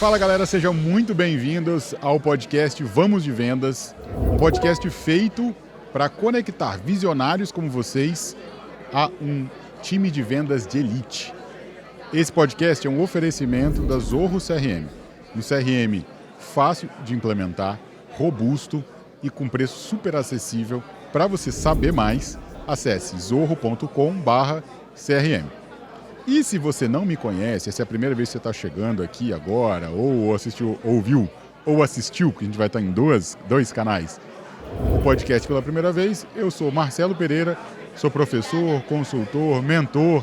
Fala galera, sejam muito bem-vindos ao podcast Vamos de Vendas, um podcast feito para conectar visionários como vocês a um time de vendas de elite. Esse podcast é um oferecimento da Zorro CRM, um CRM fácil de implementar, robusto e com preço super acessível. Para você saber mais, acesse zorro.com/CRM. E se você não me conhece, essa é a primeira vez que você está chegando aqui agora, ou assistiu, ouviu, ou assistiu, que a gente vai estar em dois canais, o podcast pela primeira vez, eu sou Marcelo Pereira, sou professor, consultor, mentor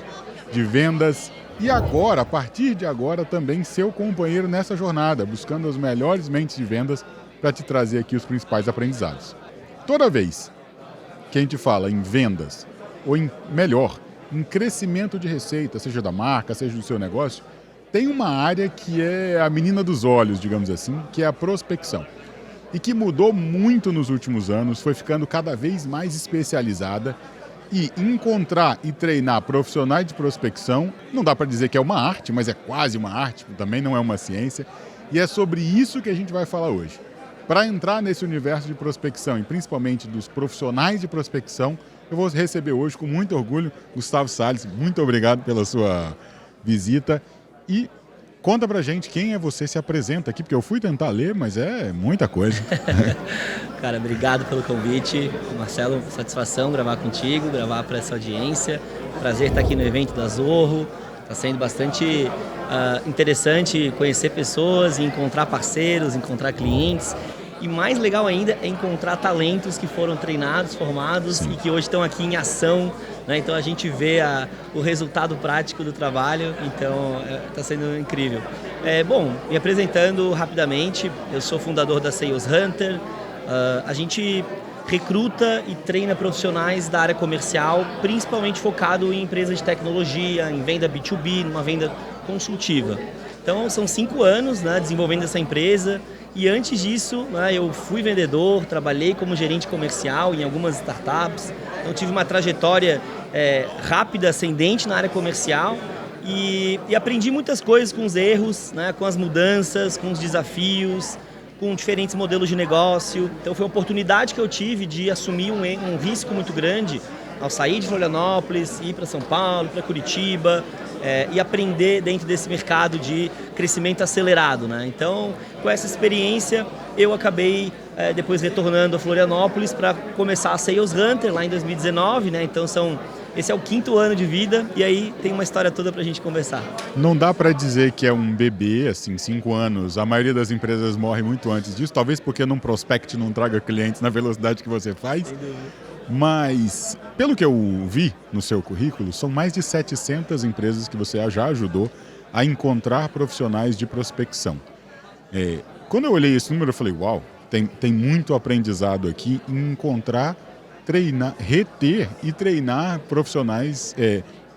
de vendas e agora, a partir de agora, também seu companheiro nessa jornada, buscando as melhores mentes de vendas para te trazer aqui os principais aprendizados. Toda vez que a gente fala em vendas, ou em crescimento de receita, seja da marca, seja do seu negócio, tem uma área que é a menina dos olhos, digamos assim, que é a prospecção. E que mudou muito nos últimos anos, foi ficando cada vez mais especializada e encontrar e treinar profissionais de prospecção, não dá para dizer que é uma arte, mas é quase uma arte, também não é uma ciência, e é sobre isso que a gente vai falar hoje. Para entrar nesse universo de prospecção e principalmente dos profissionais de prospecção, eu vou receber hoje com muito orgulho Gustavo Salles. Muito obrigado pela sua visita. E conta pra gente quem é você, se apresenta aqui, porque eu fui tentar ler, mas é muita coisa. Cara, obrigado pelo convite. Marcelo, satisfação gravar contigo, gravar para essa audiência. Prazer estar aqui no evento da Zorro. Está sendo bastante interessante conhecer pessoas, encontrar parceiros, encontrar clientes. E mais legal ainda é encontrar talentos que foram treinados, formados e que hoje estão aqui em ação, né? Então a gente vê o resultado prático do trabalho, então está sendo incrível. Bom, me apresentando rapidamente, eu sou fundador da Sales Hunter. A gente recruta e treina profissionais da área comercial, principalmente focado em empresas de tecnologia, em venda B2B, numa venda consultiva. Então são 5 anos, né, desenvolvendo essa empresa. E antes disso, né, eu fui vendedor, trabalhei como gerente comercial em algumas startups. Então tive uma trajetória rápida, ascendente na área comercial e aprendi muitas coisas com os erros, né, com as mudanças, com os desafios, com diferentes modelos de negócio. Então foi uma oportunidade que eu tive de assumir um risco muito grande ao sair de Florianópolis, ir para São Paulo, para Curitiba, e aprender dentro desse mercado de crescimento acelerado, né? Então, com essa experiência, eu acabei depois retornando a Florianópolis para começar a Sales Hunter lá em 2019, né? Então, esse é o 5º ano de vida e aí tem uma história toda para a gente conversar. Não dá para dizer que é um bebê, assim, 5 anos. A maioria das empresas morre muito antes disso, talvez porque num prospect não traga clientes na velocidade que você faz. Sem dúvida. Mas, pelo que eu vi no seu currículo, são mais de 700 empresas que você já ajudou a encontrar profissionais de prospecção. Quando eu olhei esse número, eu falei, uau, tem muito aprendizado aqui em encontrar, treinar, reter e treinar profissionais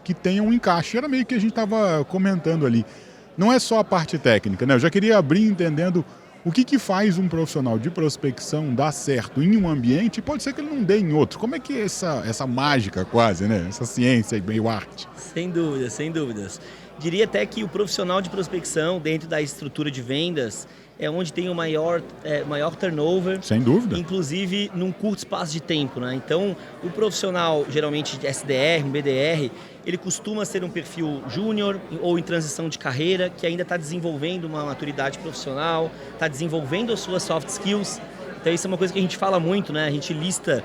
que tenham um encaixe. Era meio que a gente estava comentando ali. Não é só a parte técnica, né? Eu já queria abrir entendendo o que faz um profissional de prospecção dar certo em um ambiente e pode ser que ele não dê em outro. Como é que é essa mágica quase, né? Essa ciência e meio arte? Sem dúvidas, sem dúvidas. Diria até que o profissional de prospecção dentro da estrutura de vendas é onde tem o maior turnover. Sem dúvida. Inclusive num curto espaço de tempo, né? Então, o profissional, geralmente de SDR, BDR, ele costuma ser um perfil júnior ou em transição de carreira, que ainda está desenvolvendo uma maturidade profissional, está desenvolvendo as suas soft skills. Então, isso é uma coisa que a gente fala muito, né? A gente lista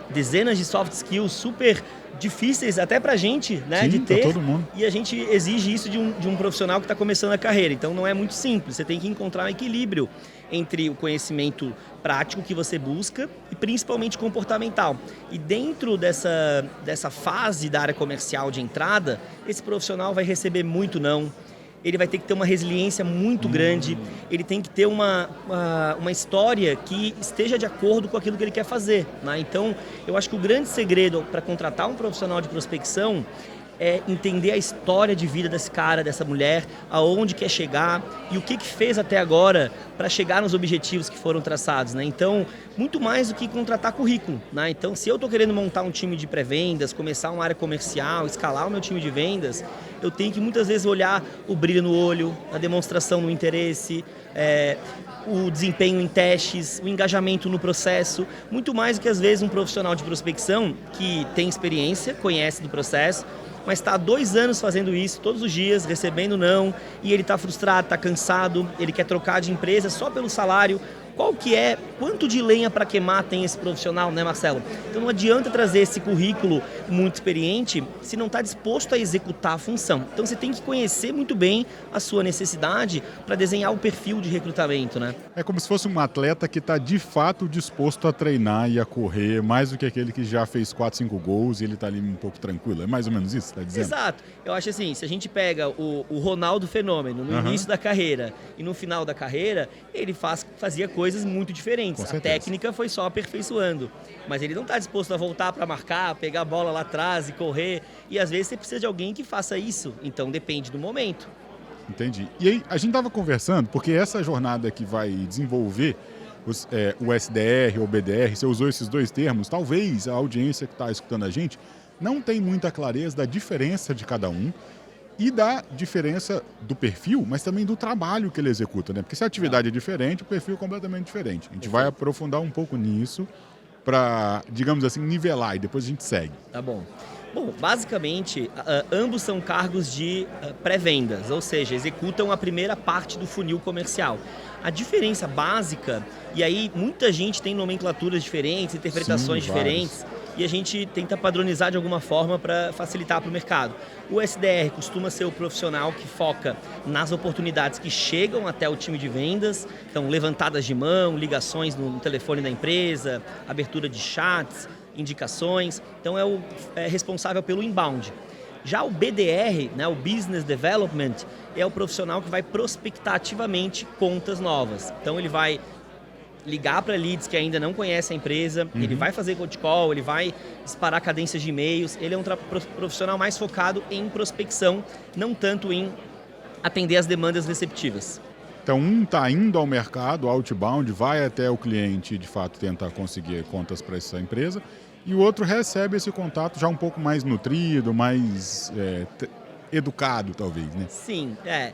dezenas de soft skills super difíceis até pra gente, né? Sim, de ter. Pra todo mundo. E a gente exige isso de um profissional que está começando a carreira. Então não é muito simples. Você tem que encontrar um equilíbrio entre o conhecimento prático que você busca e principalmente comportamental. E dentro dessa fase da área comercial de entrada, esse profissional vai receber muito não. Ele vai ter que ter uma resiliência muito grande, ele tem que ter uma história que esteja de acordo com aquilo que ele quer fazer, né? Então, eu acho que o grande segredo para contratar um profissional de prospecção é entender a história de vida desse cara, dessa mulher, aonde quer chegar e o que fez até agora para chegar nos objetivos que foram traçados, né? Então, muito mais do que contratar currículo, né? Então, se eu estou querendo montar um time de pré-vendas, começar uma área comercial, escalar o meu time de vendas, eu tenho que muitas vezes olhar o brilho no olho, a demonstração no interesse, o desempenho em testes, o engajamento no processo, muito mais do que às vezes um profissional de prospecção que tem experiência, conhece do processo, mas está há 2 anos fazendo isso todos os dias, recebendo não, e ele está frustrado, está cansado, ele quer trocar de empresa só pelo salário. Quanto de lenha para queimar tem esse profissional, né, Marcelo? Então não adianta trazer esse currículo muito experiente se não está disposto a executar a função. Então você tem que conhecer muito bem a sua necessidade para desenhar o perfil de recrutamento, né? É como se fosse um atleta que está de fato disposto a treinar e a correr, mais do que aquele que já fez 4, 5 gols e ele está ali um pouco tranquilo. É mais ou menos isso que você está dizendo? Exato. Eu acho assim, se a gente pega o Ronaldo Fenômeno no início da carreira e no final da carreira, ele fazia coisas muito diferentes. A técnica foi só aperfeiçoando, mas ele não está disposto a voltar para marcar, pegar a bola lá atrás e correr, e às vezes você precisa de alguém que faça isso, então depende do momento. Entendi. E aí, a gente estava conversando, porque essa jornada que vai desenvolver o SDR ou o BDR, você usou esses 2 termos, talvez a audiência que está escutando a gente não tem muita clareza da diferença de cada um, e da diferença do perfil, mas também do trabalho que ele executa, né? Porque se a atividade é diferente, o perfil é completamente diferente. A gente vai aprofundar um pouco nisso para, digamos assim, nivelar e depois a gente segue. Tá bom. Bom, basicamente, ambos são cargos de pré-vendas, ou seja, executam a primeira parte do funil comercial. A diferença básica, e aí muita gente tem nomenclaturas diferentes, interpretações diferentes, e a gente tenta padronizar de alguma forma para facilitar para o mercado. O SDR costuma ser o profissional que foca nas oportunidades que chegam até o time de vendas, então levantadas de mão, ligações no telefone da empresa, abertura de chats, indicações, então é responsável pelo inbound. Já o BDR, né, o Business Development, é o profissional que vai prospectar ativamente contas novas. Então ele vai ligar para leads que ainda não conhecem a empresa, ele vai fazer cold call, ele vai disparar cadências de e-mails, ele é um profissional mais focado em prospecção, não tanto em atender as demandas receptivas. Então, um está indo ao mercado, outbound, vai até o cliente e, de fato, tentar conseguir contas para essa empresa, e o outro recebe esse contato já um pouco mais nutrido, mais educado, talvez, né? Sim, é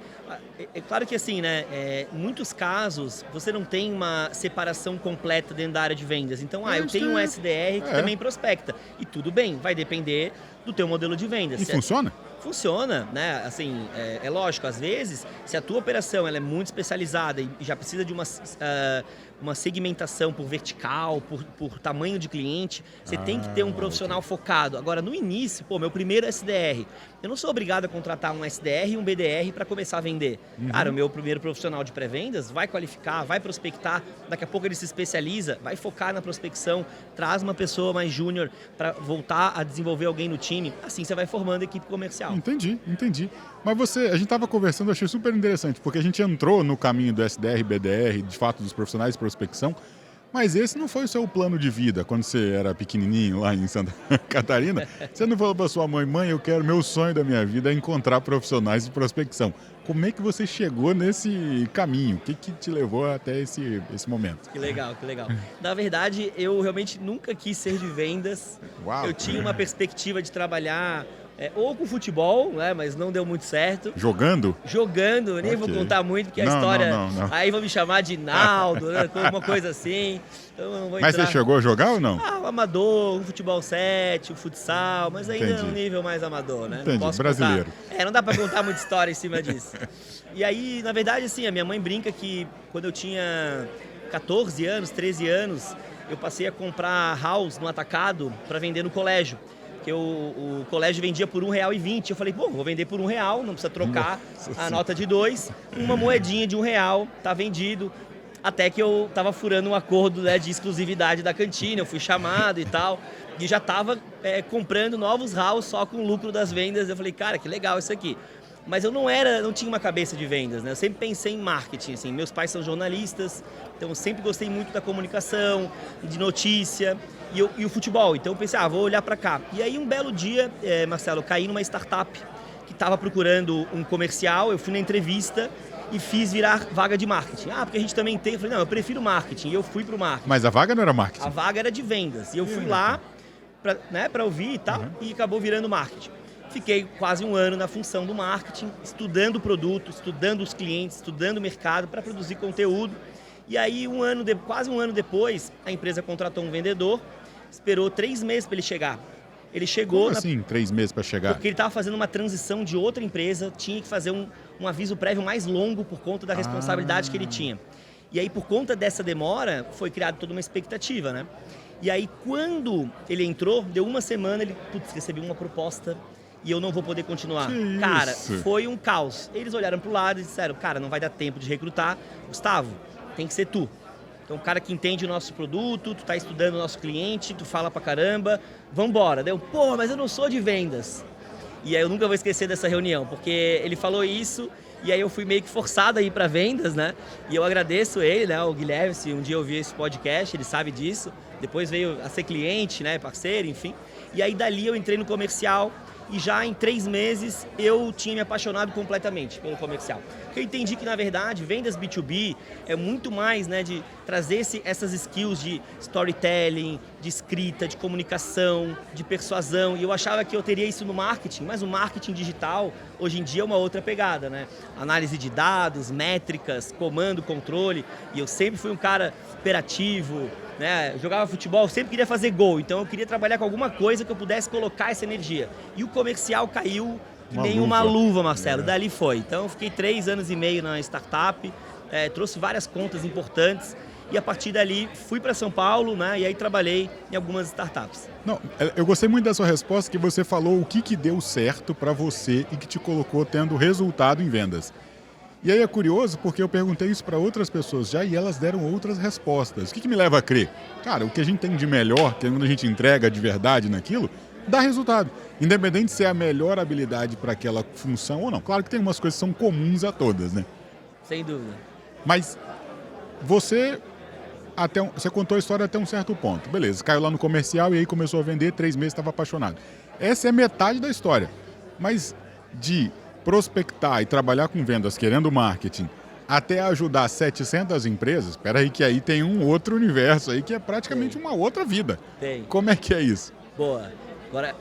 claro que assim, né, em muitos casos você não tem uma separação completa dentro da área de vendas. Então, eu tenho um SDR que também prospecta. E tudo bem, vai depender do teu modelo de vendas. E funciona? Funciona, né? Assim, é lógico, às vezes, se a tua operação ela é muito especializada e já precisa de uma segmentação por vertical, por tamanho de cliente, você tem que ter um profissional focado. Agora, no início, meu primeiro SDR, eu não sou obrigado a contratar um SDR e um BDR para começar a vender. Cara, o meu primeiro profissional de pré-vendas vai qualificar, vai prospectar, daqui a pouco ele se especializa, vai focar na prospecção, traz uma pessoa mais júnior para voltar a desenvolver alguém no time, assim você vai formando a equipe comercial. Entendi. Mas a gente estava conversando, eu achei super interessante, porque a gente entrou no caminho do SDR, BDR, de fato dos profissionais de prospecção, mas esse não foi o seu plano de vida quando você era pequenininho lá em Santa Catarina. Você não falou para sua mãe, meu sonho da minha vida é encontrar profissionais de prospecção. Como é que você chegou nesse caminho? O que te levou até esse momento? Que legal. Na verdade, eu realmente nunca quis ser de vendas. Uau. Eu tinha uma perspectiva de trabalhar ou com futebol, né, mas não deu muito certo. Jogando, eu nem vou contar muito, porque a história... Não. Aí vão me chamar de Naldo, né, alguma coisa assim. Então eu não vou Mas entrar. você chegou a jogar ou não? O amador, o futebol 7, o futsal, mas ainda no nível mais amador, né? Entendi, Não posso brasileiro. não dá pra contar muita história em cima disso. E aí, na verdade, assim, a minha mãe brinca que quando eu tinha 14 anos, 13 anos, eu passei a comprar house no atacado para vender no colégio. Porque o colégio vendia por R$1,20. Eu falei, vou vender por R$1, não precisa trocar a nota de 2. Uma moedinha de R$1, tá vendido. Até que eu tava furando um acordo, né, de exclusividade da cantina, eu fui chamado e tal. E já tava comprando novos house só com o lucro das vendas. Eu falei, cara, que legal isso aqui. Mas eu não tinha uma cabeça de vendas, né? Eu sempre pensei em marketing, assim. Meus pais são jornalistas, então eu sempre gostei muito da comunicação, de notícia e o futebol. Então eu pensei, vou olhar para cá. E aí um belo dia, Marcelo, eu caí numa startup que estava procurando um comercial, eu fui na entrevista e fiz virar vaga de marketing. Porque a gente também tem... Eu falei, não, eu prefiro marketing. E eu fui pro marketing. Mas a vaga não era marketing? A vaga era de vendas. E eu fui lá para ouvir e tal, e acabou virando marketing. Fiquei quase um ano na função do marketing, estudando o produto, estudando os clientes, estudando o mercado para produzir conteúdo. E aí, quase um ano depois, a empresa contratou um vendedor, esperou 3 meses para ele chegar. Ele chegou... Como assim, 3 meses para chegar? Porque ele estava fazendo uma transição de outra empresa, tinha que fazer um aviso prévio mais longo por conta da responsabilidade que ele tinha. E aí, por conta dessa demora, foi criada toda uma expectativa, né? E aí, quando ele entrou, deu uma semana, ele, recebi uma proposta e eu não vou poder continuar. Que cara, isso? foi um caos. Eles olharam pro lado e disseram, cara, não vai dar tempo de recrutar. Gustavo, tem que ser tu. Então, o cara que entende o nosso produto, tu tá estudando o nosso cliente, tu fala pra caramba, vambora. Deu, pô, mas eu não sou de vendas. E aí eu nunca vou esquecer dessa reunião, porque ele falou isso e aí eu fui meio que forçado a ir para vendas, né? E eu agradeço ele, né, o Guilherme, se um dia ouvir esse podcast, ele sabe disso. Depois veio a ser cliente, né, parceiro, enfim. E aí dali eu entrei no comercial e já em 3 meses eu tinha me apaixonado completamente pelo comercial. Porque eu entendi que, na verdade, vendas B2B é muito mais, né, de trazer essas skills de storytelling, de escrita, de comunicação, de persuasão. E eu achava que eu teria isso no marketing, mas o marketing digital, hoje em dia, é uma outra pegada, né? Análise de dados, métricas, comando, controle. E eu sempre fui um cara hiperativo, né? Eu jogava futebol, sempre queria fazer gol. Então eu queria trabalhar com alguma coisa que eu pudesse colocar essa energia. E o comercial caiu que nem uma luva, Marcelo. Dali foi. Então eu fiquei 3 anos e meio na startup, trouxe várias contas importantes e a partir dali fui para São Paulo, né? E aí trabalhei em algumas startups. Não, eu gostei muito da sua resposta, que você falou o que deu certo para você e que te colocou tendo resultado em vendas. E aí é curioso porque eu perguntei isso para outras pessoas já e elas deram outras respostas. O que me leva a crer? Cara, o que a gente tem de melhor, que é quando a gente entrega de verdade naquilo, dá resultado. Independente se é a melhor habilidade para aquela função ou não. Claro que tem umas coisas que são comuns a todas, né? Sem dúvida. Mas você contou a história até um certo ponto. Beleza, caiu lá no comercial e aí começou a vender, 3 meses estava apaixonado. Essa é metade da história. Mas de prospectar e trabalhar com vendas, querendo marketing, até ajudar 700 empresas, espera aí que aí tem um outro universo aí que é praticamente uma outra vida. Tem. Como é que é isso? Boa.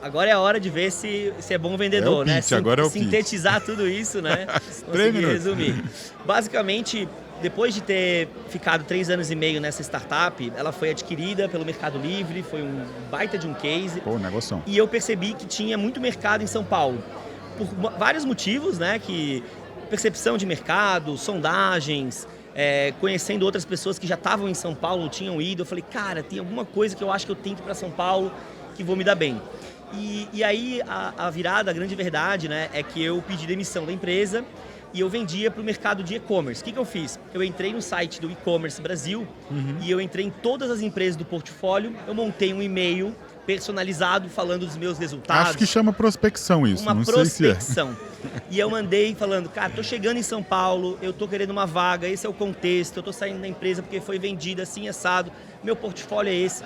Agora é a hora de ver se é bom vendedor, pitch, né? agora é o sintetizar tudo isso, né? Conseguir resumir. Basicamente, depois de ter ficado 3 anos e meio nessa startup, ela foi adquirida pelo Mercado Livre, foi um baita de um case. Pô, negócio. E eu percebi que tinha muito mercado em São Paulo. Por vários motivos, né? Que percepção de mercado, sondagens, conhecendo outras pessoas que já estavam em São Paulo, tinham ido. Eu falei, cara, tem alguma coisa que eu acho que eu tenho que ir para São Paulo que vou me dar bem. E aí a virada, a grande verdade, né, é que eu pedi demissão da empresa e eu vendia para o mercado de e-commerce. O que eu fiz? Eu entrei no site do e-commerce Brasil e eu entrei em todas as empresas do portfólio, eu montei um e-mail personalizado falando dos meus resultados. Acho que chama prospecção isso, uma não prospecção. sei se é. E eu mandei falando, cara, tô chegando em São Paulo, eu tô querendo uma vaga, esse é o contexto, eu tô saindo da empresa porque foi vendida assim, assado, meu portfólio é esse.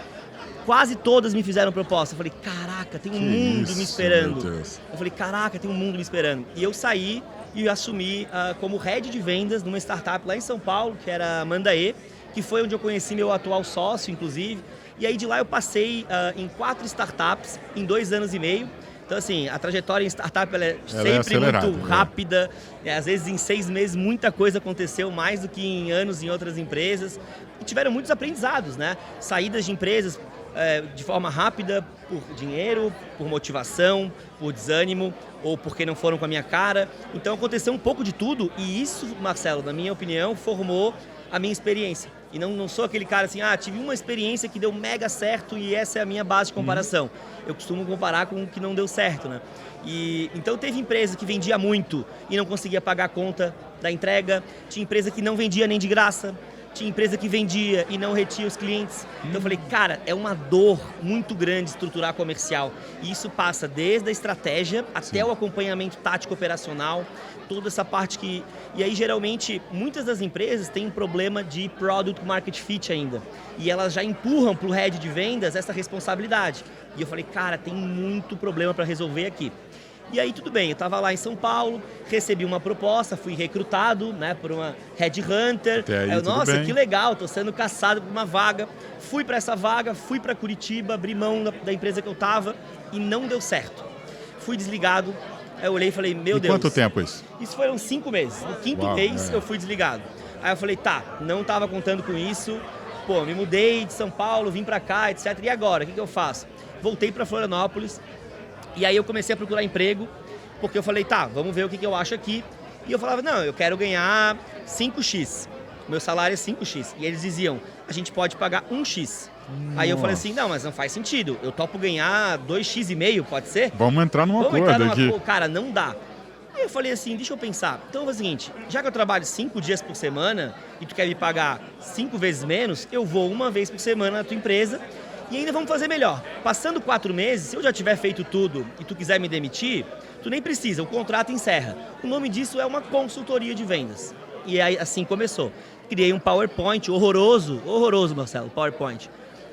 Quase todas me fizeram proposta. Eu falei, caraca, tem um mundo me esperando. Eu falei, caraca, tem um mundo me esperando. E eu saí e assumi como head de vendas numa startup lá em São Paulo, que era a Mandaê, que foi onde eu conheci meu atual sócio, inclusive. E aí de lá eu passei em 4 startups em 2 anos e meio. Então, assim, a trajetória em startup ela é sempre muito rápida. Às vezes, em 6 meses, muita coisa aconteceu, mais do que em anos em outras empresas. E tiveram muitos aprendizados, né? Saídas de empresas de forma rápida, por dinheiro, por motivação, por desânimo, ou porque não foram com a minha cara. Então, aconteceu um pouco de tudo. E isso, Marcelo, na minha opinião, formou a minha experiência. E não sou aquele cara assim, tive uma experiência que deu mega certo e essa é a minha base de comparação. Eu costumo comparar com o que não deu certo, né? Então teve empresa que vendia muito e não conseguia pagar a conta da entrega, tinha empresa que não vendia nem de graça, tinha empresa que vendia e não retinha os clientes. Então eu falei, cara, é uma dor muito grande estruturar comercial. E isso passa desde a estratégia até o acompanhamento tático operacional, toda essa parte que... E aí, geralmente, muitas das empresas têm um problema de product market fit ainda. E elas já empurram para o head de vendas essa responsabilidade. E eu falei, cara, tem muito problema para resolver aqui. E aí, tudo bem, eu estava lá em São Paulo, recebi uma proposta, fui recrutado, né, por uma headhunter. Aí, nossa, que legal, estou sendo caçado por uma vaga. Fui para essa vaga, fui para Curitiba, abri mão da empresa que eu estava e não deu certo. fui desligado. Aí eu olhei e falei, meu Deus. Quanto tempo isso? Isso foram 5 meses. No 5º mês eu fui desligado. Aí eu falei, tá, não tava contando com isso. Pô, me mudei de São Paulo, vim pra cá, etc. E agora, o que eu faço? Voltei pra Florianópolis. E aí eu comecei a procurar emprego, porque eu falei, tá, vamos ver o que eu acho aqui. E eu falava, não, eu quero ganhar 5x. Meu salário é 5x. E eles diziam, a gente pode pagar 1x. Aí eu falei assim, não, mas não faz sentido. Eu topo ganhar 2x e meio, pode ser? Vamos entrar num acordo aqui. Cara, não dá. Aí eu falei assim, deixa eu pensar. Então é o seguinte, já que eu trabalho 5 dias por semana e tu quer me pagar 5 vezes menos, eu vou 1 vez por semana na tua empresa e ainda vamos fazer melhor. Passando 4 meses, se eu já tiver feito tudo e tu quiser me demitir, tu nem precisa, o contrato encerra. O nome disso é uma consultoria de vendas. E aí assim começou. Criei um PowerPoint horroroso, Marcelo, PowerPoint.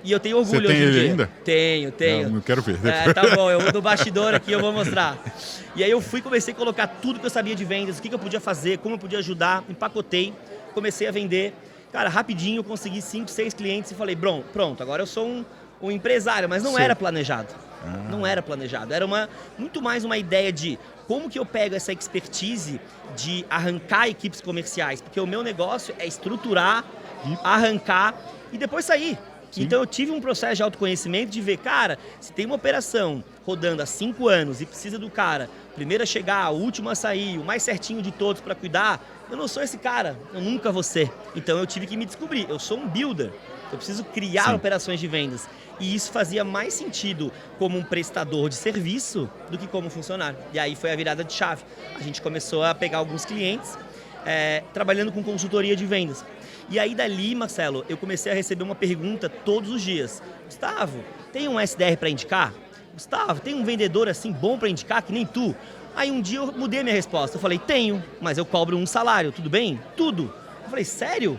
E eu tenho orgulho hoje em dia. Você tem ele ainda? Tenho. Não quero ver. Tá bom, eu vou no bastidor aqui, eu vou mostrar. E aí eu comecei a colocar tudo que eu sabia de vendas, o que eu podia fazer, como eu podia ajudar, empacotei, comecei a vender. Cara, rapidinho eu consegui 5, 6 clientes e falei, pronto, agora eu sou um empresário, mas não era planejado. Não era planejado, era muito mais uma ideia de como que eu pego essa expertise de arrancar equipes comerciais, porque o meu negócio é estruturar, arrancar e depois sair. Sim. Então eu tive um processo de autoconhecimento de ver, cara, se tem uma operação rodando há 5 anos e precisa do cara, primeiro a chegar, o último a sair, o mais certinho de todos para cuidar, eu não sou esse cara, eu nunca vou ser. Então eu tive que me descobrir, eu sou um builder, eu preciso criar operações de vendas. E isso fazia mais sentido como um prestador de serviço do que como funcionário. E aí foi a virada de chave. A gente começou a pegar alguns clientes trabalhando com consultoria de vendas. E aí dali, Marcelo, eu comecei a receber uma pergunta todos os dias. Gustavo, tem um SDR para indicar? Gustavo, tem um vendedor assim bom para indicar que nem tu? Aí um dia eu mudei a minha resposta. Eu falei, tenho, mas eu cobro um salário, tudo bem? Tudo. Eu falei, sério?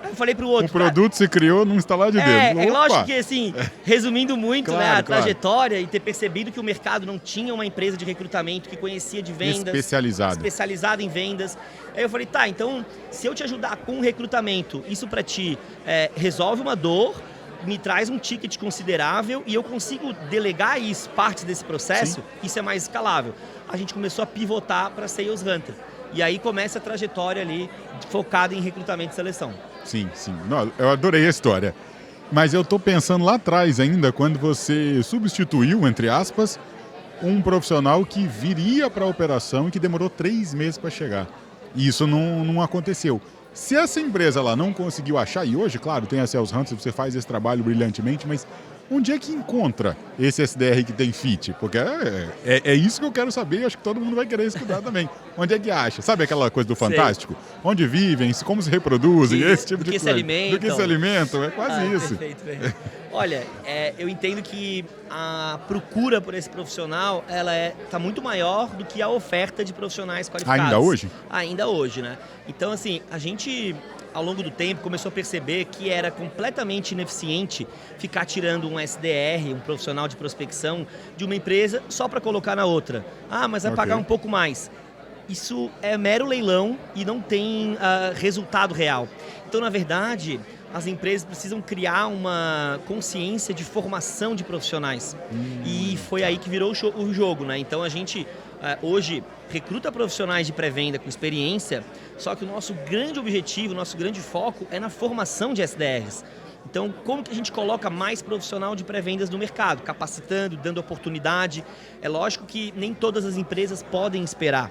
Aí eu falei pro outro... O produto se criou num estalar de dedo. É lógico que, assim, resumindo muito claro, a trajetória e ter percebido que o mercado não tinha uma empresa de recrutamento que conhecia de vendas. Especializada em vendas. Aí eu falei, tá, então, se eu te ajudar com um recrutamento, isso pra ti resolve uma dor, me traz um ticket considerável e eu consigo delegar isso, partes desse processo, isso é mais escalável. A gente começou a pivotar para Sales Hunter. E aí começa a trajetória ali focada em recrutamento e seleção. Sim. Não, eu adorei a história. Mas eu estou pensando lá atrás ainda, quando você substituiu, entre aspas, um profissional que viria para a operação e que demorou 3 meses para chegar. E isso não aconteceu. Se essa empresa lá não conseguiu achar, e hoje, claro, tem a Sales Hunter, você faz esse trabalho brilhantemente, mas onde é que encontra esse SDR que tem fit? Porque é isso que eu quero saber, acho que todo mundo vai querer estudar também. Onde é que acha? Sabe aquela coisa do Fantástico? Onde vivem, como se reproduzem, esse tipo de coisa. Do que se alimentam, é quase isso. Perfeito. Olha, eu entendo que a procura por esse profissional, ela está muito maior do que a oferta de profissionais qualificados. Ainda hoje? Ainda hoje, né? Então, assim, a gente... ao longo do tempo, começou a perceber que era completamente ineficiente ficar tirando um SDR, um profissional de prospecção, de uma empresa só para colocar na outra. Ah, mas vai pagar um pouco mais. Isso é mero leilão e não tem resultado real. Então, na verdade, as empresas precisam criar uma consciência de formação de profissionais. E foi aí que virou o jogo, né? Então, a gente... hoje recruta profissionais de pré-venda com experiência, só que o nosso grande objetivo, o nosso grande foco é na formação de SDRs. Então, como que a gente coloca mais profissional de pré-vendas no mercado? Capacitando, dando oportunidade. É lógico que nem todas as empresas podem esperar.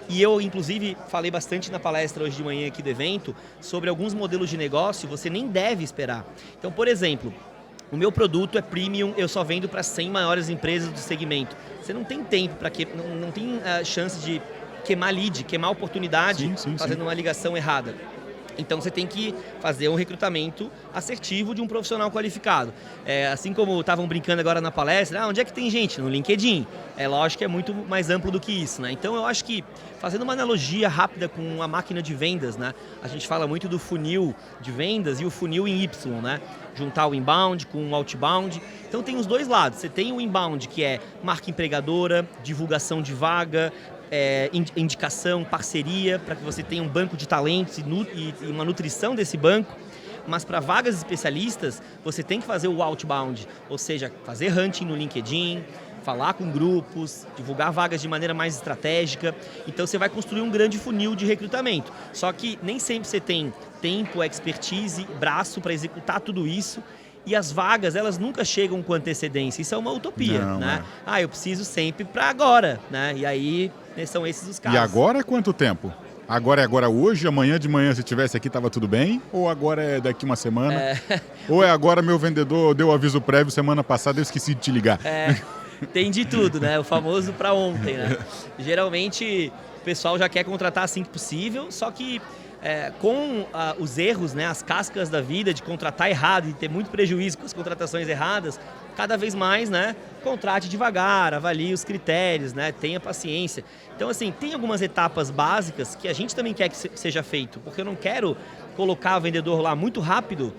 E eu, inclusive, falei bastante na palestra hoje de manhã aqui do evento sobre alguns modelos de negócio, você nem deve esperar. Então, por exemplo, o meu produto é premium, eu só vendo para 100 maiores empresas do segmento. Você não tem tempo para não tem chance de queimar lead, queimar oportunidade fazendo uma ligação errada. Então você tem que fazer um recrutamento assertivo de um profissional qualificado. Assim como estavam brincando agora na palestra, onde é que tem gente? No LinkedIn. É lógico que é muito mais amplo do que isso, né? Então eu acho que, fazendo uma analogia rápida com a máquina de vendas, né? A gente fala muito do funil de vendas e o funil em Y, né? Juntar o inbound com o outbound. Então tem os dois lados. Você tem o inbound, que é marca empregadora, divulgação de vaga, indicação, parceria, para que você tenha um banco de talentos e uma nutrição desse banco. Mas para vagas especialistas, você tem que fazer o outbound, ou seja, fazer hunting no LinkedIn, falar com grupos, divulgar vagas de maneira mais estratégica. Então você vai construir um grande funil de recrutamento. Só que nem sempre você tem tempo, expertise, braço para executar tudo isso. E as vagas, elas nunca chegam com antecedência. Isso é uma utopia, Não, né? Eu preciso sempre para agora, né? E aí, são esses os casos. E agora é quanto tempo? Agora é agora hoje, amanhã de manhã se estivesse aqui estava tudo bem? Ou agora é daqui uma semana? Ou é agora meu vendedor deu aviso prévio semana passada, eu esqueci de te ligar? Tem de tudo, né? O famoso para ontem, né? Geralmente o pessoal já quer contratar assim que possível, só que com os erros, né, as cascas da vida de contratar errado e ter muito prejuízo com as contratações erradas, cada vez mais, né, contrate devagar, avalie os critérios, né, tenha paciência. Então, assim, tem algumas etapas básicas que a gente também quer que seja feito, porque eu não quero colocar o vendedor lá muito rápido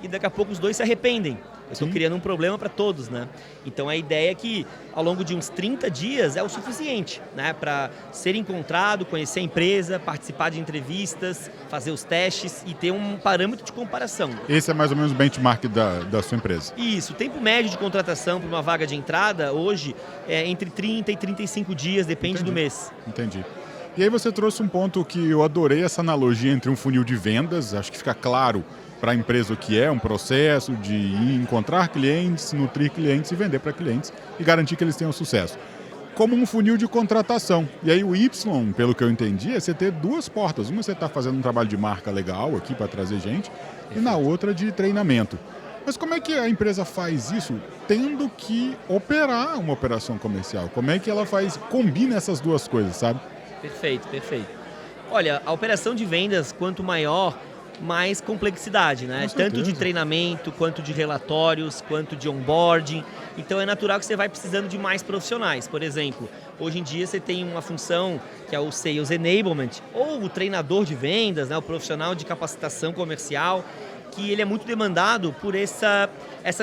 e daqui a pouco os dois se arrependem. Eu estou criando um problema para todos, né? Então a ideia é que ao longo de uns 30 dias é o suficiente, né? Para ser encontrado, conhecer a empresa, participar de entrevistas, fazer os testes e ter um parâmetro de comparação. Esse é mais ou menos o benchmark da sua empresa. Isso, o tempo médio de contratação para uma vaga de entrada hoje é entre 30 e 35 dias, depende do mês. Entendi. E aí você trouxe um ponto que eu adorei, essa analogia entre um funil de vendas, acho que fica claro para a empresa o que é um processo de encontrar clientes, nutrir clientes e vender para clientes e garantir que eles tenham sucesso. Como um funil de contratação. E aí o Y, pelo que eu entendi, é você ter duas portas. Uma você está fazendo um trabalho de marca legal aqui para trazer gente e na outra de treinamento. Mas como é que a empresa faz isso tendo que operar uma operação comercial? Como é que ela combina essas duas coisas, sabe? Perfeito, perfeito. Olha, a operação de vendas, quanto maior, mais complexidade, né? Tanto de treinamento, quanto de relatórios, quanto de onboarding. Então é natural que você vai precisando de mais profissionais. Por exemplo, hoje em dia você tem uma função que é o Sales Enablement, ou o treinador de vendas, né? O profissional de capacitação comercial, que ele é muito demandado por essa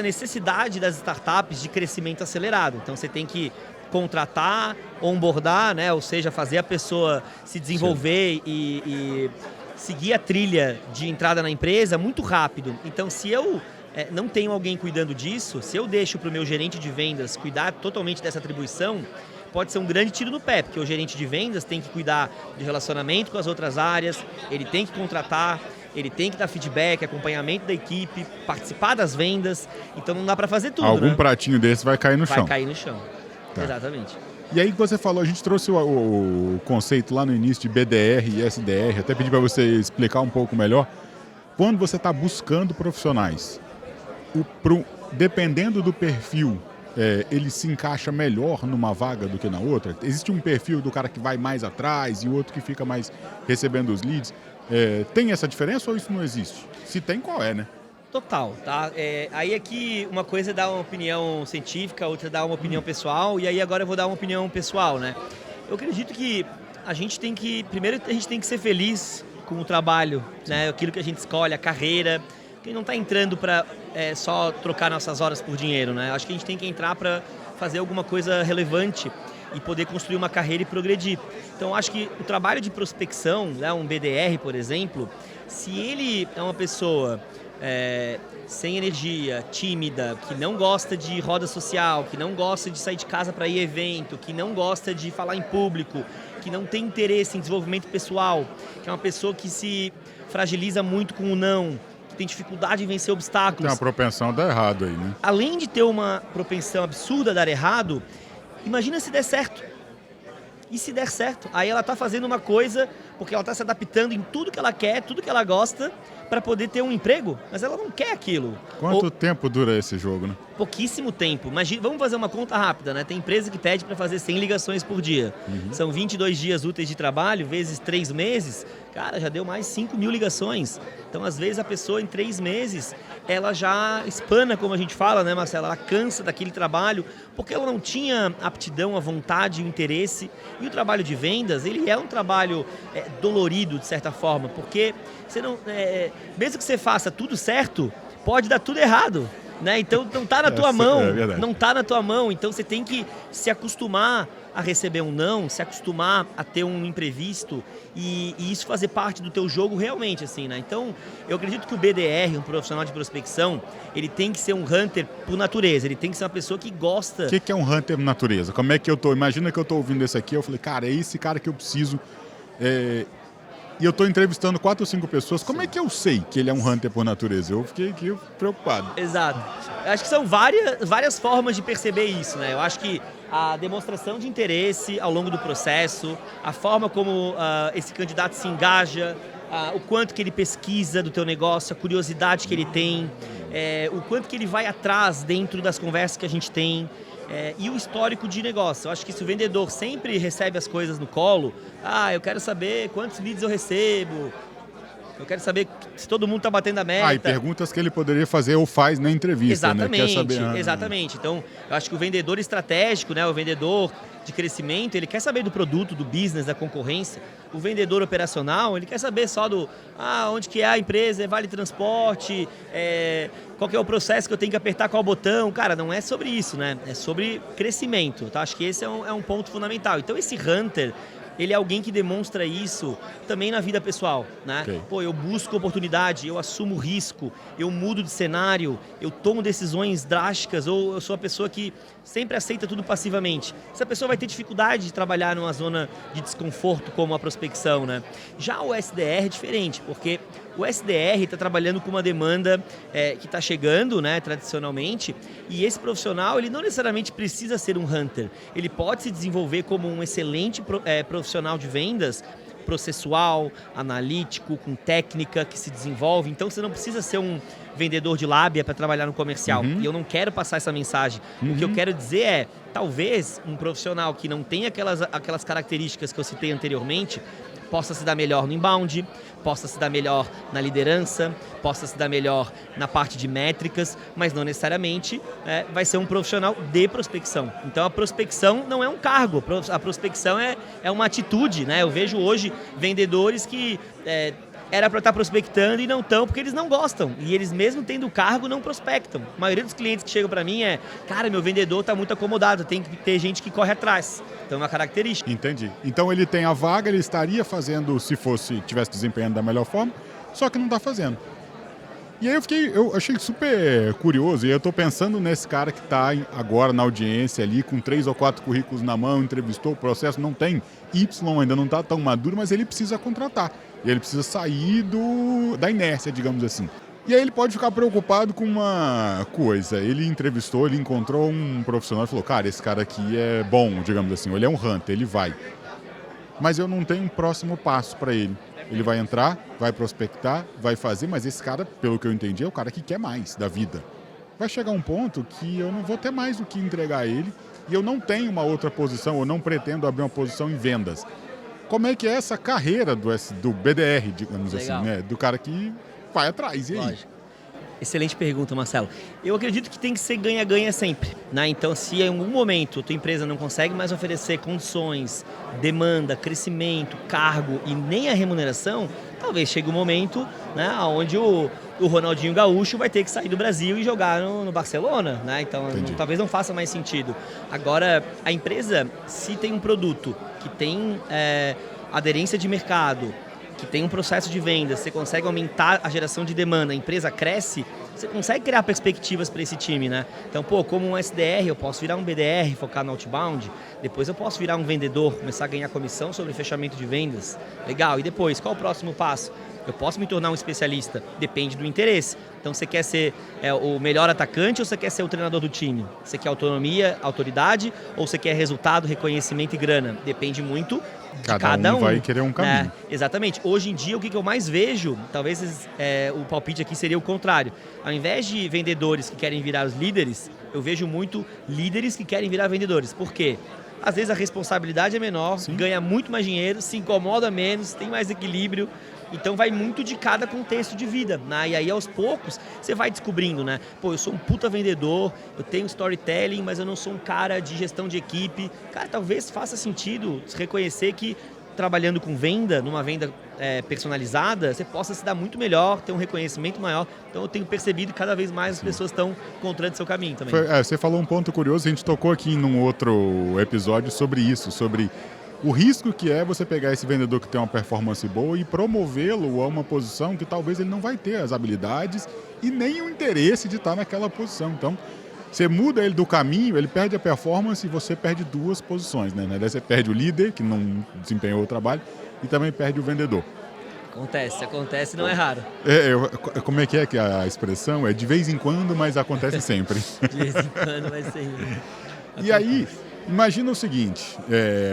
necessidade das startups de crescimento acelerado. Então você tem que contratar, onboardar, né? Ou seja, fazer a pessoa se desenvolver e seguir a trilha de entrada na empresa muito rápido. Então, se eu não tenho alguém cuidando disso, se eu deixo para o meu gerente de vendas cuidar totalmente dessa atribuição, pode ser um grande tiro no pé, porque o gerente de vendas tem que cuidar de relacionamento com as outras áreas, ele tem que contratar, ele tem que dar feedback, acompanhamento da equipe, participar das vendas, então não dá para fazer tudo, Algum né? pratinho desse vai cair no chão. Vai cair no chão, Tá. Exatamente. E aí que você falou, a gente trouxe o conceito lá no início de BDR e SDR, até pedi para você explicar um pouco melhor. Quando você está buscando profissionais, dependendo do perfil, ele se encaixa melhor numa vaga do que na outra? Existe um perfil do cara que vai mais atrás e outro que fica mais recebendo os leads? Tem essa diferença ou isso não existe? Se tem, qual é, né? Total, tá? Aí aqui uma coisa é dar uma opinião científica, outra é dar uma opinião pessoal, e aí agora eu vou dar uma opinião pessoal, né? Eu acredito que primeiro a gente tem que ser feliz com o trabalho, né? Aquilo que a gente escolhe, a carreira, que não está entrando para só trocar nossas horas por dinheiro, né? Acho que a gente tem que entrar para fazer alguma coisa relevante e poder construir uma carreira e progredir. Então acho que o trabalho de prospecção, né, um BDR, por exemplo, se ele é uma pessoa sem energia, tímida, que não gosta de roda social, que não gosta de sair de casa para ir a evento, que não gosta de falar em público, que não tem interesse em desenvolvimento pessoal, que é uma pessoa que se fragiliza muito com o não, que tem dificuldade em vencer obstáculos. Tem uma propensão a dar errado aí, né? Além de ter uma propensão absurda a dar errado, imagina se der certo. E se der certo? Aí ela está fazendo uma coisa porque ela está se adaptando em tudo que ela quer, tudo que ela gosta, para poder ter um emprego, mas ela não quer aquilo. Quanto tempo dura esse jogo, né? Pouquíssimo tempo. Imagina, vamos fazer uma conta rápida, né? Tem empresa que pede para fazer 100 ligações por dia. São 22 dias úteis de trabalho, vezes 3 meses, cara, já deu mais 5.000 ligações. Então, às vezes, a pessoa em 3 meses, ela já espana, como a gente fala, né, Marcelo? Ela cansa daquele trabalho, porque ela não tinha aptidão, a vontade, o interesse. E o trabalho de vendas, ele é um trabalho dolorido, de certa forma, porque você não, mesmo que você faça tudo certo, pode dar tudo errado. né? Então não tá na tua mão, é verdade. não tá na tua mão, então você tem que se acostumar a receber um não, se acostumar a ter um imprevisto e isso fazer parte do teu jogo realmente, assim, né? Então, eu acredito que o BDR, um profissional de prospecção, ele tem que ser um hunter por natureza, ele tem que ser uma pessoa que gosta... O que é um hunter por natureza? Como é que eu tô? Imagina que eu tô ouvindo isso aqui, eu falei, cara, é esse cara que eu preciso... E eu estou entrevistando 4 ou 5 pessoas, como é que eu sei que ele é um hunter por natureza? Eu fiquei aqui preocupado. Exato. Eu acho que são várias formas de perceber isso, né? Eu acho que a demonstração de interesse ao longo do processo, a forma como esse candidato se engaja, o quanto que ele pesquisa do teu negócio, a curiosidade que ele tem, o quanto que ele vai atrás dentro das conversas que a gente tem, e o histórico de negócio. Eu acho que se o vendedor sempre recebe as coisas no colo, eu quero saber quantos leads eu recebo, eu quero saber se todo mundo está batendo a meta. E perguntas que ele poderia fazer ou faz na entrevista, exatamente, né? Quer saber, exatamente. Então, eu acho que o vendedor estratégico, né, o vendedor de crescimento, ele quer saber do produto, do business, da concorrência. O vendedor operacional, ele quer saber só do onde que é a empresa, vale transporte, qual que é o processo que eu tenho que apertar qual botão. Cara, não é sobre isso, né? É sobre crescimento. Tá? Acho que esse é um ponto fundamental. Então, esse hunter, ele é alguém que demonstra isso também na vida pessoal, né? Okay. Pô, eu busco oportunidade, eu assumo risco, eu mudo de cenário, eu tomo decisões drásticas, ou eu sou a pessoa que sempre aceita tudo passivamente. Essa pessoa vai ter dificuldade de trabalhar numa zona de desconforto como a prospecção, né? Já o SDR é diferente, porque o SDR está trabalhando com uma demanda que está chegando, né, tradicionalmente, e esse profissional, ele não necessariamente precisa ser um hunter. Ele pode se desenvolver como um excelente profissional de vendas, processual, analítico, com técnica que se desenvolve. Então, você não precisa ser um vendedor de lábia para trabalhar no comercial. E eu não quero passar essa mensagem. O que eu quero dizer é, talvez um profissional que não tem aquelas características que eu citei anteriormente, possa se dar melhor no inbound, possa se dar melhor na liderança, possa se dar melhor na parte de métricas, mas não necessariamente vai ser um profissional de prospecção. Então a prospecção não é um cargo, a prospecção é uma atitude, né? Eu vejo hoje vendedores que era para estar prospectando e não estão porque eles não gostam. E eles mesmo tendo o cargo não prospectam. A maioria dos clientes que chegam para mim cara, meu vendedor está muito acomodado, tem que ter gente que corre atrás. Então é uma característica. Entendi. Então ele tem a vaga, ele estaria fazendo se tivesse desempenhando da melhor forma, só que não está fazendo. E aí eu achei super curioso, e eu estou pensando nesse cara que está agora na audiência ali, com 3 ou 4 currículos na mão, entrevistou, o processo não tem Y, ainda não está tão maduro, mas ele precisa contratar. E ele precisa sair da inércia, digamos assim. E aí ele pode ficar preocupado com uma coisa. Ele entrevistou, ele encontrou um profissional e falou, cara, esse cara aqui é bom, digamos assim, ele é um hunter, ele vai. Mas eu não tenho um próximo passo para ele. Ele vai entrar, vai prospectar, vai fazer, mas esse cara, pelo que eu entendi, é o cara que quer mais da vida. Vai chegar um ponto que eu não vou ter mais o que entregar a ele e eu não tenho uma outra posição, ou não pretendo abrir uma posição em vendas. Como é que é essa carreira do BDR, digamos Legal. assim, né? Do cara que vai atrás, e aí? Lógico. Excelente pergunta, Marcelo. Eu acredito que tem que ser ganha-ganha sempre, né? Então, se em algum momento a tua empresa não consegue mais oferecer condições, demanda, crescimento, cargo e nem a remuneração, talvez chegue um momento, né, onde o Ronaldinho Gaúcho vai ter que sair do Brasil e jogar no Barcelona, né? Então, talvez não faça mais sentido. Agora, a empresa, se tem um produto que tem aderência de mercado, que tem um processo de venda, você consegue aumentar a geração de demanda, a empresa cresce, você consegue criar perspectivas para esse time, né? Então, como um SDR, eu posso virar um BDR, focar no outbound, depois eu posso virar um vendedor, começar a ganhar comissão sobre fechamento de vendas. Legal, e depois, qual o próximo passo? Eu posso me tornar um especialista? Depende do interesse. Então, você quer ser o melhor atacante ou você quer ser o treinador do time? Você quer autonomia, autoridade ou você quer resultado, reconhecimento e grana? Depende muito de cada um. Vai querer um caminho. Exatamente. Hoje em dia, o que eu mais vejo, talvez o palpite aqui seria o contrário. Ao invés de vendedores que querem virar os líderes, eu vejo muito líderes que querem virar vendedores. Por quê? Às vezes a responsabilidade é menor, ganha muito mais dinheiro, se incomoda menos, tem mais equilíbrio. Então vai muito de cada contexto de vida, né? E aí aos poucos você vai descobrindo, né? Eu sou um puta vendedor, eu tenho storytelling, mas eu não sou um cara de gestão de equipe. Cara, talvez faça sentido reconhecer que trabalhando com venda, numa venda personalizada, você possa se dar muito melhor, ter um reconhecimento maior. Então eu tenho percebido que cada vez mais as pessoas estão encontrando seu caminho também. Você falou um ponto curioso, a gente tocou aqui num outro episódio sobre isso, sobre o risco que é você pegar esse vendedor que tem uma performance boa e promovê-lo a uma posição que talvez ele não vai ter as habilidades e nem o interesse de estar naquela posição. Então, você muda ele do caminho, ele perde a performance e você perde 2 posições, né? Daí você perde o líder, que não desempenhou o trabalho, e também perde o vendedor. Acontece, não é raro. Como é que a expressão? É de vez em quando, mas acontece sempre. De vez em quando, mas sempre. E aí, imagina o seguinte,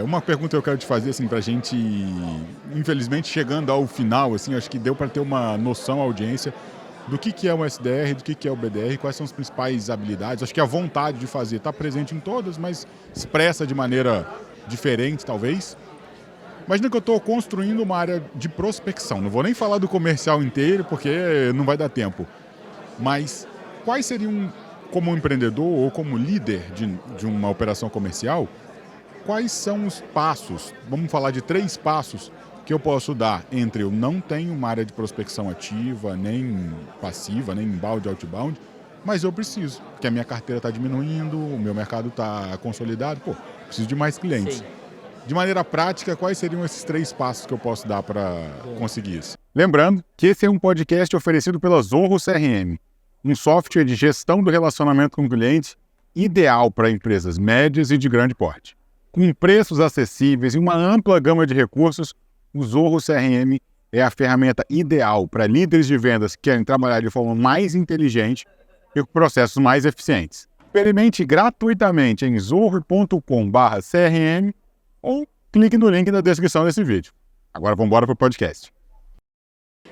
uma pergunta que eu quero te fazer, assim, pra gente, infelizmente, chegando ao final, assim, acho que deu para ter uma noção, à audiência, do que é o SDR, do que é o BDR, quais são as principais habilidades. Acho que a vontade de fazer está presente em todas, mas expressa de maneira diferente, talvez. Imagina que eu estou construindo uma área de prospecção. Não vou nem falar do comercial inteiro, porque não vai dar tempo. Mas quais seriam, como empreendedor ou como líder de uma operação comercial, quais são os passos, vamos falar de 3 passos, que eu posso dar entre eu não tenho uma área de prospecção ativa, nem passiva, nem inbound, outbound, mas eu preciso, porque a minha carteira está diminuindo, o meu mercado está consolidado, preciso de mais clientes. Sim. De maneira prática, quais seriam esses 3 passos que eu posso dar para conseguir isso? Lembrando que esse é um podcast oferecido pela Zorro CRM, um software de gestão do relacionamento com o cliente ideal para empresas médias e de grande porte. Com preços acessíveis e uma ampla gama de recursos, o Zorro CRM é a ferramenta ideal para líderes de vendas que querem trabalhar de forma mais inteligente e com processos mais eficientes. Experimente gratuitamente em zorro.com/CRM ou clique no link na descrição desse vídeo. Agora vamos embora para o podcast.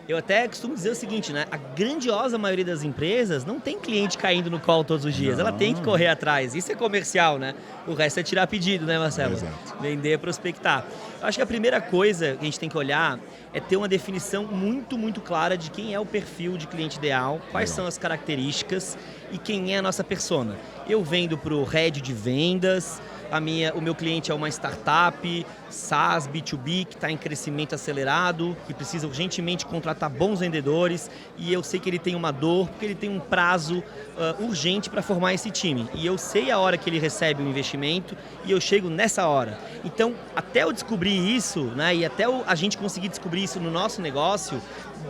Eu até costumo dizer o seguinte, né? A grandiosa maioria das empresas não tem cliente caindo no call todos os dias. Ela tem que correr atrás. Isso é comercial, né? O resto é tirar pedido, né, Marcelo? Exato. Vender, prospectar. Eu acho que a primeira coisa que a gente tem que olhar é ter uma definição muito, muito clara de quem é o perfil de cliente ideal, quais são as características e quem é a nossa persona. Eu vendo para o head de vendas, o meu cliente é uma startup, SaaS, B2B, que está em crescimento acelerado, que precisa urgentemente contratar bons vendedores e eu sei que ele tem uma dor, porque ele tem um prazo urgente para formar esse time. E eu sei a hora que ele recebe o investimento e eu chego nessa hora. Então, até eu descobrir isso, né, e até a gente conseguir descobrir isso no nosso negócio,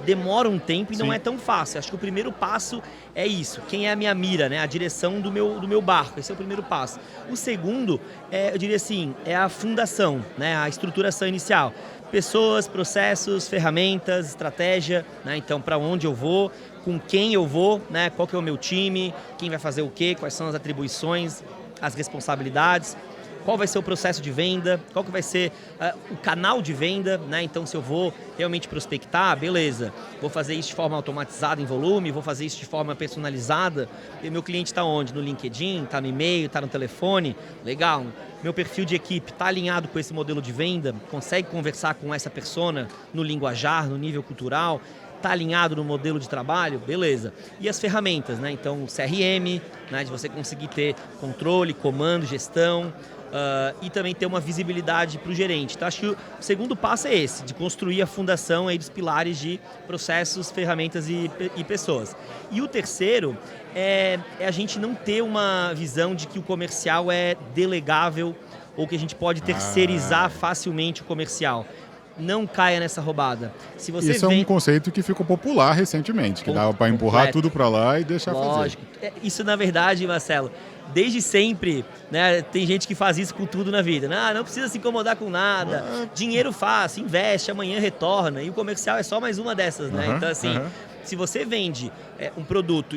demora um tempo e não é tão fácil. Acho que o primeiro passo é isso. Quem é a minha mira, né? A direção do meu barco. Esse é o primeiro passo. O segundo, eu diria assim, é a fundação, né? A estruturação inicial. Pessoas, processos, ferramentas, estratégia, né? Então, para onde eu vou, com quem eu vou, né? Qual que é o meu time, quem vai fazer o quê, quais são as atribuições, as responsabilidades. Qual vai ser o processo de venda, qual que vai ser o canal de venda, né? Então, se eu vou realmente prospectar, beleza, vou fazer isso de forma automatizada em volume, vou fazer isso de forma personalizada, e meu cliente está onde? No LinkedIn, está no e-mail, está no telefone, legal. Meu perfil de equipe está alinhado com esse modelo de venda, consegue conversar com essa persona no linguajar, no nível cultural, está alinhado no modelo de trabalho, beleza. E as ferramentas, né? Então, o CRM, né? De você conseguir ter controle, comando, gestão, e também ter uma visibilidade para o gerente. Então, acho que o segundo passo é esse, de construir a fundação aí dos pilares de processos, ferramentas e pessoas. E o terceiro é a gente não ter uma visão de que o comercial é delegável ou que a gente pode terceirizar facilmente o comercial. Não caia nessa roubada. Se você Isso é um conceito que ficou popular recentemente, que dava para empurrar tudo para lá e deixar fazer. Lógico. Isso, na verdade, Marcelo, desde sempre, né, tem gente que faz isso com tudo na vida. Não precisa se incomodar com nada, dinheiro fácil, investe, amanhã retorna. E o comercial é só mais uma dessas, né? Então, assim, se você vende um produto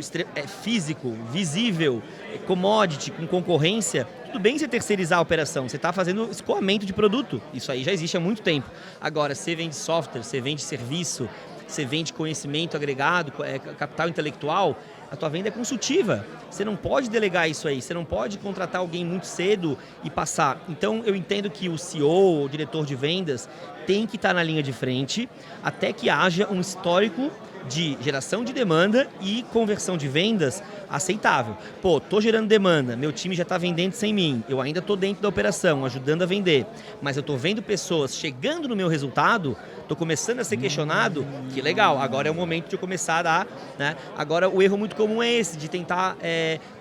físico, visível, commodity, com concorrência, tudo bem você terceirizar a operação, você está fazendo escoamento de produto. Isso aí já existe há muito tempo. Agora, você vende software, você vende serviço, você vende conhecimento agregado, capital intelectual, a tua venda é consultiva. Você não pode delegar isso aí, você não pode contratar alguém muito cedo e passar. Então, eu entendo que o CEO, o diretor de vendas, tem que estar na linha de frente até que haja um histórico de geração de demanda e conversão de vendas aceitável. Pô, tô gerando demanda, meu time já está vendendo sem mim, eu ainda tô dentro da operação, ajudando a vender, mas eu tô vendo pessoas chegando no meu resultado, tô começando a ser questionado, que legal, agora é o momento de eu começar a dar, né? Agora o erro muito comum é esse, de tentar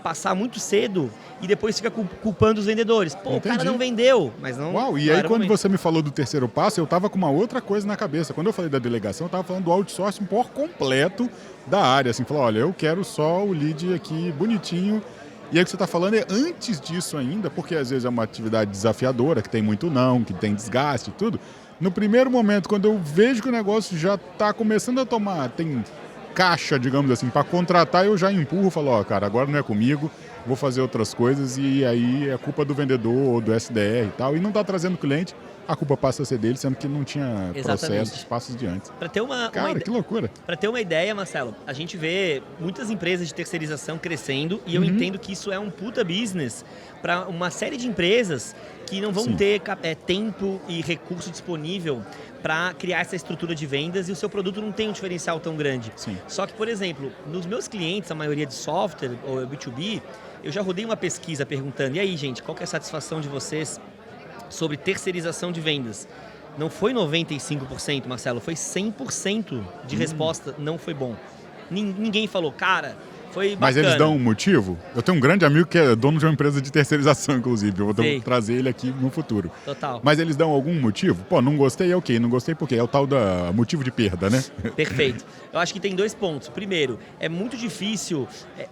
passar muito cedo e depois fica culpando os vendedores. Pô, Entendi. o cara não vendeu, mas não... Uau, e não aí era o quando momento. você me falou do terceiro passo, eu tava com uma outra coisa na cabeça. Quando eu falei da delegação, eu tava falando do outsourcing por completo da área. Assim, falar, olha, eu quero só o lead aqui bonitinho. E aí o que você está falando é antes disso ainda, porque às vezes é uma atividade desafiadora, que tem muito não, que tem desgaste e tudo. No primeiro momento, quando eu vejo que o negócio já está começando a tomar, tem caixa, digamos assim, para contratar, eu já empurro e falo, ó, cara, agora não é comigo, vou fazer outras coisas e aí é culpa do vendedor ou do SDR e tal, e não está trazendo cliente, a culpa passa a ser dele, sendo que não tinha processos, passos de antes. Para ter Cara, que loucura. Para ter uma ideia, Marcelo, a gente vê muitas empresas de terceirização crescendo e eu entendo que isso é um puta business para uma série de empresas que não vão ter tempo e recurso disponível para criar essa estrutura de vendas e o seu produto não tem um diferencial tão grande. Sim. Só que, por exemplo, nos meus clientes, a maioria de software ou B2B, eu já rodei uma pesquisa perguntando, e aí, gente, qual que é a satisfação de vocês sobre terceirização de vendas? Não foi 95%, Marcelo, foi 100% de resposta, não foi bom. Ninguém falou, cara, foi bacana. Mas eles dão um motivo? Eu tenho um grande amigo que é dono de uma empresa de terceirização, inclusive. Eu vou trazer ele aqui no futuro. Total. Mas eles dão algum motivo? Pô, não gostei, é ok. Não gostei por quê? É o tal da motivo de perda, né? Perfeito. Eu acho que tem 2 pontos. Primeiro, é muito difícil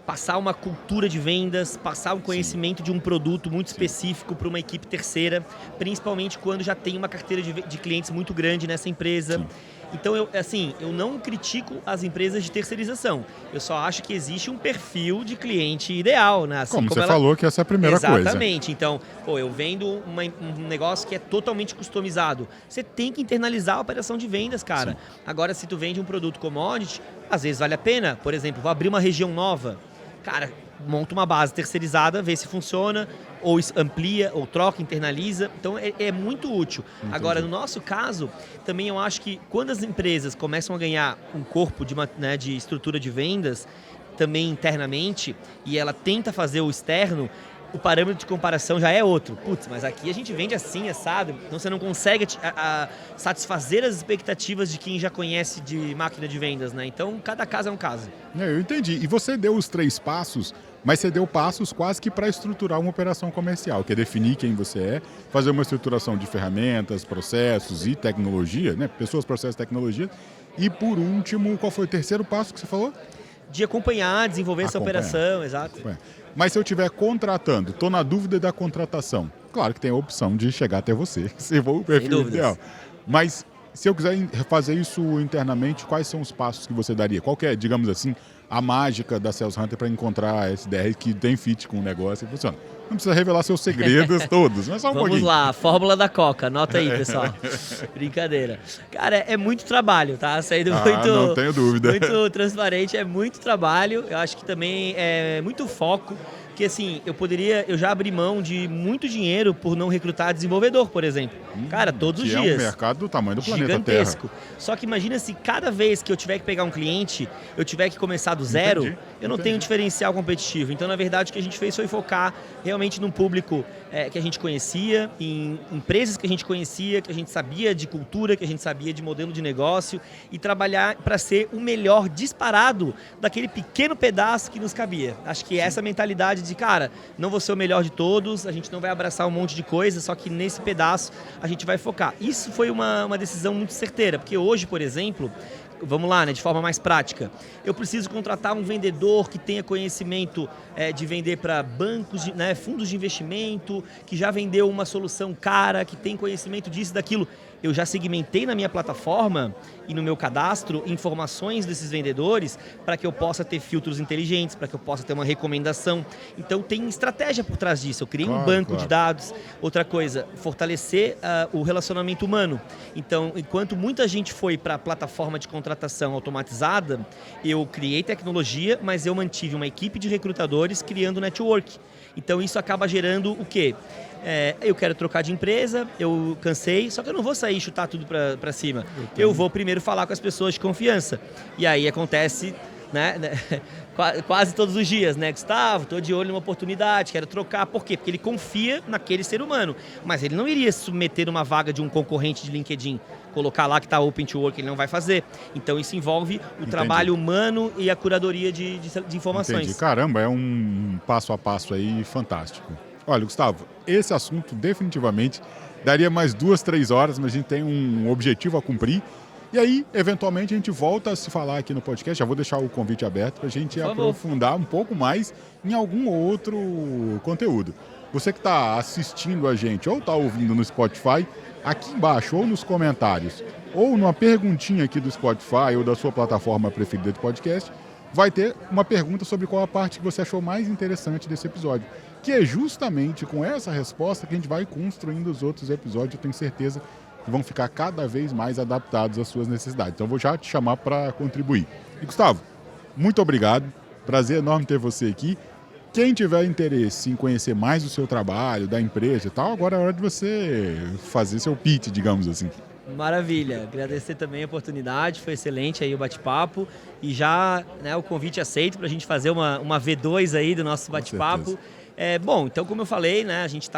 passar uma cultura de vendas, passar um conhecimento de um produto muito específico para uma equipe terceira, principalmente quando já tem uma carteira de clientes muito grande nessa empresa. Sim. Então, eu não critico as empresas de terceirização. Eu só acho que existe um perfil de cliente ideal, né? Assim, como você falou que essa é a primeira coisa. Exatamente. Então, eu vendo um negócio que é totalmente customizado. Você tem que internalizar a operação de vendas, cara. Sim. Agora, se tu vende um produto commodity, às vezes vale a pena. Por exemplo, vou abrir uma região nova. Cara, monta uma base terceirizada, vê se funciona, ou amplia, ou troca, internaliza. Então, é muito útil. Entendi. Agora, no nosso caso, também eu acho que quando as empresas começam a ganhar um corpo de estrutura de vendas, também internamente, e ela tenta fazer o externo, o parâmetro de comparação já é outro. Putz, mas aqui a gente vende assim, assado, então você não consegue satisfazer as expectativas de quem já conhece de máquina de vendas, né? Então, cada caso é um caso. Eu entendi. E você deu os 3 passos, mas você deu passos quase que para estruturar uma operação comercial, que é definir quem você é, fazer uma estruturação de ferramentas, processos e tecnologia, né? Pessoas, processos, tecnologia. E por último, qual foi o terceiro passo que você falou? De acompanhar, desenvolver essa operação, exato. Mas se eu estiver contratando, estou na dúvida da contratação, claro que tem a opção de chegar até você, se for o perfil ideal. Mas se eu quiser fazer isso internamente, quais são os passos que você daria? Qual que é, digamos assim, a mágica da Sales Hunter para encontrar SDR que tem fit com o negócio e funciona? Não precisa revelar seus segredos todos, mas só um pouquinho. Vamos lá, a fórmula da Coca, anota aí, pessoal. Brincadeira. Cara, é muito trabalho, tá? Saindo não tenho dúvida. Muito transparente, é muito trabalho. Eu acho que também é muito foco. Porque assim, eu já abri mão de muito dinheiro por não recrutar desenvolvedor, por exemplo. Cara, todos os dias. É um mercado do tamanho do planeta gigantesco. Terra. Só que imagina se cada vez que eu tiver que pegar um cliente, eu tiver que começar do zero, eu não tenho um diferencial competitivo. Então, na verdade, o que a gente fez foi focar realmente num público que a gente conhecia, em empresas que a gente conhecia, que a gente sabia de cultura, que a gente sabia de modelo de negócio e trabalhar para ser o melhor disparado daquele pequeno pedaço que nos cabia. Acho que essa mentalidade de, cara, não vou ser o melhor de todos, a gente não vai abraçar um monte de coisa, só que nesse pedaço a gente vai focar. Isso foi uma decisão muito certeira, porque hoje, por exemplo, vamos lá, né, de forma mais prática, eu preciso contratar um vendedor que tenha conhecimento de vender para bancos, né, fundos de investimento, que já vendeu uma solução cara, que tem conhecimento disso, daquilo. Eu já segmentei na minha plataforma e no meu cadastro informações desses vendedores para que eu possa ter filtros inteligentes, para que eu possa ter uma recomendação. Então tem estratégia por trás disso. Eu criei um banco de dados. Outra coisa, fortalecer o relacionamento humano. Então, enquanto muita gente foi para a plataforma de contratação automatizada, eu criei tecnologia, mas eu mantive uma equipe de recrutadores criando network. Então isso acaba gerando o quê? Eu quero trocar de empresa, eu cansei, só que eu não vou sair sair chutar tudo para cima. Eu vou primeiro falar com as pessoas de confiança. E aí acontece, né, quase todos os dias, né, Gustavo, estou de olho numa oportunidade, quero trocar. Por quê? Porque ele confia naquele ser humano. Mas ele não iria se submeter uma vaga de um concorrente de LinkedIn, colocar lá que está open to work, ele não vai fazer. Então isso envolve o trabalho humano e a curadoria de informações. Entendi. Caramba, é um passo a passo aí fantástico. Olha, Gustavo, esse assunto definitivamente daria mais 2, 3 horas, mas a gente tem um objetivo a cumprir. E aí, eventualmente, a gente volta a se falar aqui no podcast. Já vou deixar o convite aberto para a gente aprofundar um pouco mais em algum outro conteúdo. Você que está assistindo a gente ou está ouvindo no Spotify, aqui embaixo ou nos comentários, ou numa perguntinha aqui do Spotify ou da sua plataforma preferida de podcast, vai ter uma pergunta sobre qual a parte que você achou mais interessante desse episódio. Que é justamente com essa resposta que a gente vai construindo os outros episódios. Eu tenho certeza que vão ficar cada vez mais adaptados às suas necessidades. Então eu vou já te chamar para contribuir. E Gustavo, muito obrigado. Prazer enorme ter você aqui. Quem tiver interesse em conhecer mais do seu trabalho, da empresa e tal, agora é hora de você fazer seu pitch, digamos assim. Maravilha, agradecer também a oportunidade, foi excelente aí o bate-papo e já, né, o convite aceito para a gente fazer uma V2 aí do nosso bate-papo. Bom, então como eu falei, né, a gente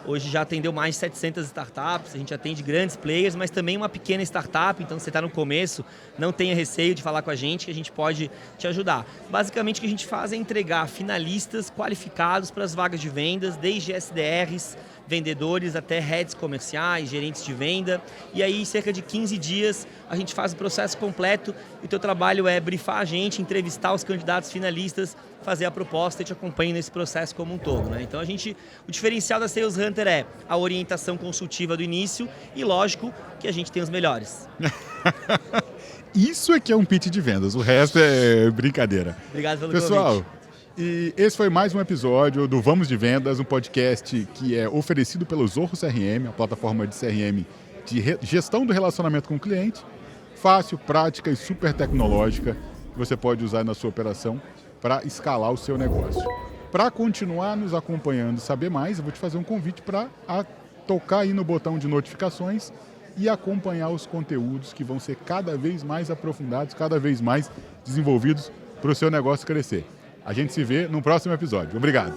hoje já atendeu mais de 700 startups, a gente atende grandes players, mas também uma pequena startup, então você está no começo, não tenha receio de falar com a gente que a gente pode te ajudar. Basicamente o que a gente faz é entregar finalistas qualificados para as vagas de vendas, desde SDRs, vendedores até heads comerciais, gerentes de venda, e aí em cerca de 15 dias a gente faz o processo completo e o teu trabalho é brifar a gente, entrevistar os candidatos finalistas, fazer a proposta e te acompanhar nesse processo como um todo, né? Então o diferencial da Sales Hunter é a orientação consultiva do início e lógico que a gente tem os melhores. Isso é que é um pitch de vendas, o resto é brincadeira. Obrigado pelo Pessoal, convite. E esse foi mais um episódio do Vamos de Vendas, um podcast que é oferecido pelo Zorro CRM, a plataforma de CRM de gestão do relacionamento com o cliente, fácil, prática e super tecnológica, que você pode usar na sua operação para escalar o seu negócio. Para continuar nos acompanhando e saber mais, eu vou te fazer um convite para tocar aí no botão de notificações e acompanhar os conteúdos que vão ser cada vez mais aprofundados, cada vez mais desenvolvidos para o seu negócio crescer. A gente se vê no próximo episódio. Obrigado.